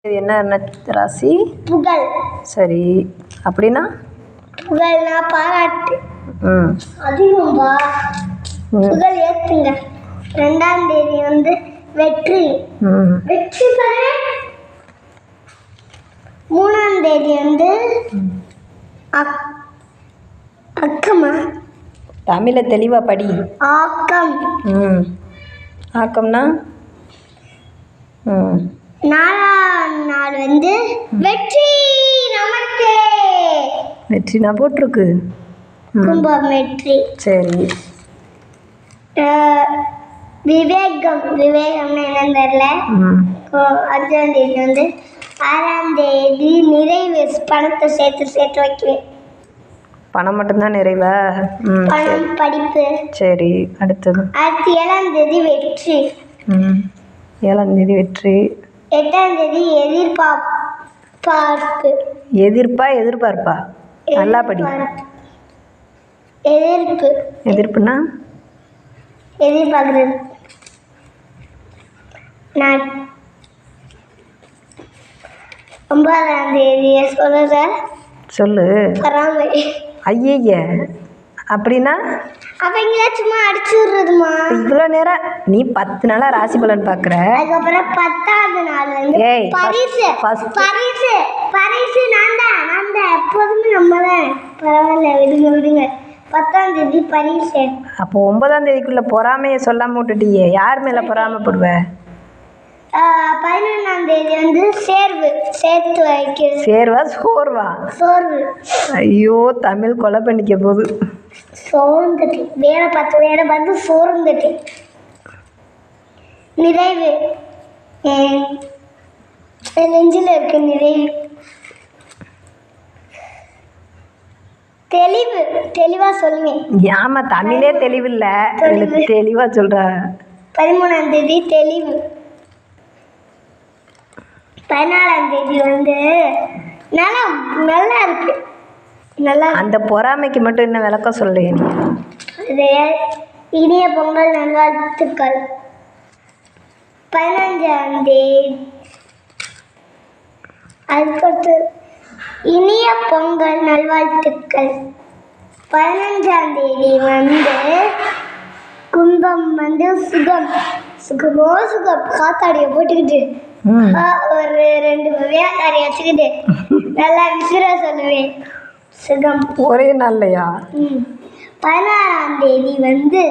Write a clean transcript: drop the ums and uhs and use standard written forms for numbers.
இது என்ன ராசி? புகழ். சரி, அப்படின்னா புகழ்னா பாராட்டு. ம் அதிகம்பா. புகழ் ஏத்துங்க. 2ஆம் தேதி வந்து வெற்றி. வெற்றி பெற. 3ஆம் தேதி வந்து அக்கமா. தமிழை தெளிவா படி. ஆக்கம். ஆக்கம்னா 4ஆம் நாள் வந்து வெற்றி நமக்கு. வெற்றினா போட்டிருக்கு. கும்பம் வெற்றி. சரி. விவேகம். விவேகம்னா என்னன்னு தெரியல. 5ஆம் தேதி வந்து 6ஆம் தேதி நிறைவு. பணத்தை சேர்த்து வைக்குவேன். பணம் மட்டும்தான் நிறைவா? பணம், படிப்பு. சரி, அடுத்தது 7ஆம் தேதி வெற்றி. 7ஆம் தேதி வெற்றி. 8ஆம் தேதி எதிர்பார்ப்பு. எதிர்பார்ப்பா? நல்லா படி. எதிர்ப்பு. எதிர்ப்புனா எதிர்பார்க்குறது. நான் 9ஆம் தேதியை சொல்லுற. சொல்லு. பொறாமை. ஐய, அப்படின்னா அவங்க சும்மா அடிச்சு விடுறதுமா. இவ்வளோ நேரம் நீ 10 நாளாக ராசி பலன் பார்க்குற. அதுக்கப்புறம் 10ஆவது நாள் வந்து பரிசு. பரிசு பரிசு நான் தான் எப்போதுமே நம்ம தான். பரவாயில்ல, விடுங்க. 10ஆம் தேதி பரிசு. அப்போ 9ஆம் தேதிக்குள்ள பொறாமையை சொல்லாம விட்டுட்டியே. யார் மேல பொறாமப்படுவ? 11ஆம் தேதி வந்து சேர்த்து வைக்கிறது. சேர்வா சோர்வா? சோர்வு. ஐயோ, தமிழ் கொலை பண்ணிக்க போகுது. சோர்ந்துட்டு வேலை பார்த்து சோர்ந்துட்டு. நிறைவு. நெஞ்சில் இருக்கு நிறைவு. தெளிவா சொல்லுவேன். ஆமா, தமிழே தெளிவில்லை, தெளிவா சொல்ற. 13ஆம் தேதி தெளிவு. 14ஆம் தேதி வந்து நல்லா இருக்கு. நல்லா. அந்த பொறாமைக்கு மட்டும் என்ன விளக்கம் சொல்லுங்க நீ? இனிய பொங்கல் நல்வாழ்த்துக்கள். 15ஆம் தேதி அதுக்கடுத்து இனிய பொங்கல் நல்வாழ்த்துக்கள். 15ஆம் தேதி வந்து கும்பம் வந்து சுகமோ சுகம். காத்தாடியை போட்டுக்கிட்டு ஒரு 2 வேலைக்காரி வச்சுக்கிட்டு நல்லா விசிற சொல்லுவேன். சுகம். ஒரே நாள்லையா? 16ஆம் தேதி வந்து